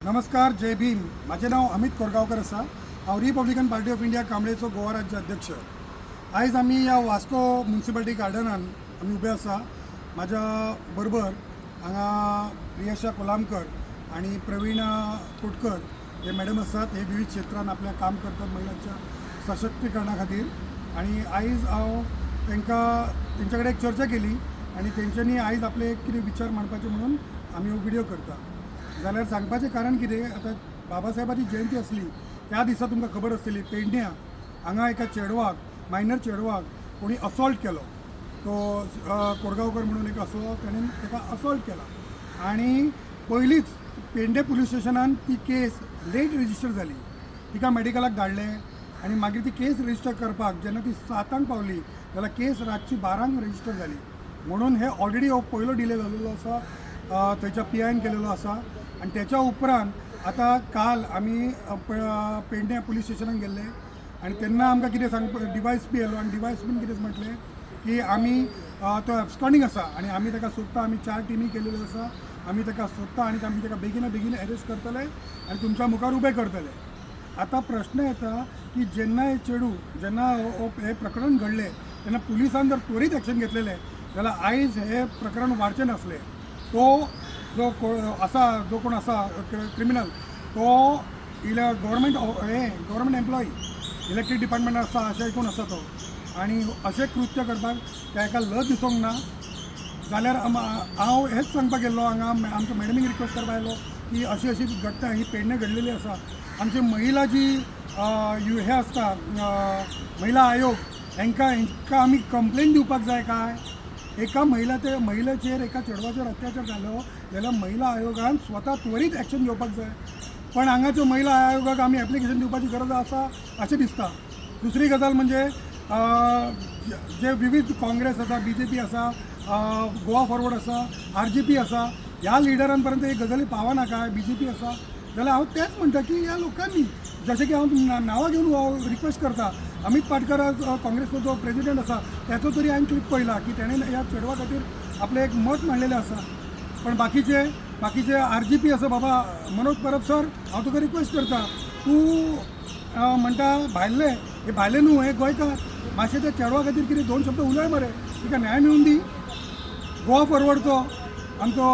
नमस्कार, जय भीम. माझे नाव अमित कोरगावकर आसा. हांव रिपब्लिकन पार्टी ऑफ इंडिया कांबळेचो गोवा राज्य अध्यक्ष. आयज आमी ह्या वास्को म्युनिसिपालिटी गार्डनान आमी उबे आसा. म्हाज्या बरोबर हांगा प्रियशा कोलामकर आणि प्रवीण कोटकर हे मॅडम आसात. हे विविध क्षेत्रांत आपल्या काम करतात महिलांच्या सशक्तीकरणा खातीर. आणि आयज हांव तेंच्या कडेन एक चर्चा केली आणि तेंच्यांनी आयज आपले कितें विचार मांडपाचे म्हणून आमी हो व्हिडिओ करता. जाल्यार सांगपाचें कारण कितें, आता बाबासाहेबाची जयंती असली त्या दिसा तुमकां खबर आसतली पेडण्यां हांगा एका चेडवाक, मायनर चेडवाक कोणी असॉल्ट केलो. तो कोरगांवकर म्हणून एक असो ताणें ताका असॉल्ट केला आणि पयलींच पेडणे पुलीस स्टेशनान ती केस लेट रजिस्टर जाली. तिका मेडिकलाक धाडलें आणि मागीर ती केस रजिस्टर करपाक जेन्ना ती 7 पावली जाल्यार केस रातची 12 रजिस्टर जाली. म्हणून हे ऑलरेडी हो पयलो डिले जाल्लो आसा, थंयच्या PIन केलेलो आसा. आणि त्याच्या उपरांत आता काल आमी पेडणे पुलीस स्टेशनाक गेल्ले आणि तेन्ना आमकां कितें DYSP येयलो आणि DYSPन कितें म्हटलें की आमी तो एब्स्कॉंडिंग आसा आणि आमी ताका सोदता. आमी 4 टिमी केलेल्यो आसा. आमी ताका सोदता आणि आमी ताका बेगीन अरेस्ट करतले आणि तुमच्या मुखार उबे करतले. आता प्रश्न येता की जेन्ना हे चेडू जेन्ना हे प्रकरण घडलें तेन्ना पुलिसान जर त्वरीत एक्शन घेतलेलें जाल्यार आयज हे प्रकरण वाडचें नासलें. तो जो कोण आसा क्रिमिनल तो गव्हर्मेंट एम्प्लॉई इलेक्ट्रीक डिपार्टमेंटान आसा अशें कोण आसा तो, आणि अशें कृत्य करपाक ताका लज दिसूंक ना. जाल्यार हांव हेच सांगपाक गेल्लो हांगा आमच्या मॅडमीक रिक्वेस्ट करपाक आयलो की अशी घटना ही पेडणे घडलेली आसा. आमची महिला जी हे आसता महिला आयोग हांकां आमी कंप्लेन दिवपाक जाय काय. एका महिलेचेर एका चेडवाचेर अत्याचार जालो जाल्यार महिला आयोगान स्वता त्वरीत एक्शन घेवपाक जाय. पण हांगाच्यो महिला आयोगाक आमी एप्लिकेशन दिवपाची गरज आसा अशें दिसता. दुसरी गजाल म्हणजे जे विविध काँग्रेस आसा, BJP आसा, गोवा फॉरवर्ड आसा, RGP आसा, ह्या लिडरां पर्यंत ही गजाली पावना काय. BJP आसा जाल्यार हांव तेंच म्हणटा की ह्या लोकांनी जशें की हांव नांवां घेवन हांव रिक्वेस्ट करता. अमित पाटकर काँग्रेसचो जो प्रेसिडेंट आसा त्याचो तरी हांवें क्लिप पळयला की ताणें ह्या चेडवा खातीर आपलें एक मत मांडलेलें आसा. पण बाकीचे RGP आसा बाबा मनोज परब सर, हांव तुका रिक्वेस्ट करता, तूं म्हणटा हे भायले न्हू, हे गोंयकार, मातशें त्या चेडवा खातीर कितें 2 शब्द उलय मरे, तिका न्याय मेळून दी. गोवा फॉरवर्डचो आमचो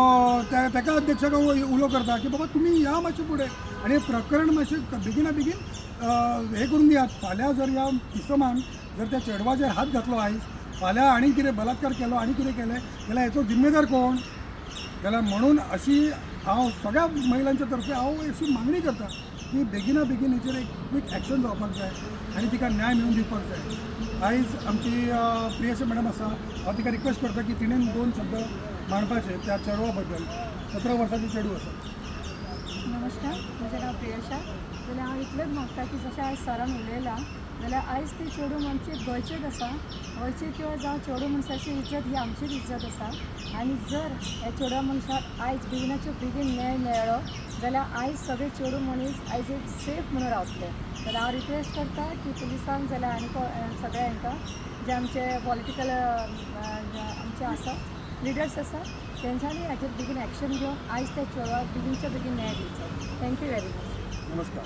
ताका अध्यक्षाक उलो करता की बाबा तुमी या मातशें फुडें आनी हें प्रकरण मातशें बेगीना हे करून दियात. फाल्यां जर ह्या इसमान जर त्या चेडवाचेर हात घातलो आयज, फाल्यां आनी कितें बलात्कार केलो आनी कितें केलें जाल्यार हेचो जिम्मेदार कोण. जाल्यार म्हणून अशी हांव सगळ्या महिलांच्या तर्फे हांव अशी मागणी करता की बेगीना हेचेर एक क्वीक एक्शन जावपाक जाय आनी तिका न्याय मेळून दिवपाक जाय. आयज आमची प्रियशा मॅडम आसा, हांव तिका रिक्वेस्ट करता की तिणेन 2 शब्द मांडपाचे त्या चेडवा बद्दल. 17 वर्सांचो चेडू आसा. नमस्कार, म्हजें नांव प्रियशा. जाल्यार हांव इतलेंच मागता की जशें आयज सरान उलयलां जाल्यार आयज ती चेडू म्हणजे गोंयचेच आसा. गोंयचे किंवा जावं चेडू मनशाची इज्जत ही आमचीच इज्जत आसा. आनी जर ह्या चेडवा मनशाक आयज बेगीनाचे बेगीन न्याय मेळ्ळो जाल्यार आयज सगळे चेडू मनीस आयज एक सेफ म्हणून रावतले. जाल्यार हांव रिक्वेस्ट करता की पुलिसांक जाल्यार आनी सगळ्या हांकां जे आमचे पॉलिटिकल आमचे आसा लिडर्स आसा तेंच्यांनी हाचेर बेगीन एक्शन घेवन आयज त्या चेडवाक बेगीनच्या बेगीन न्याय दिवचो. Thank you very much. नमस्कार.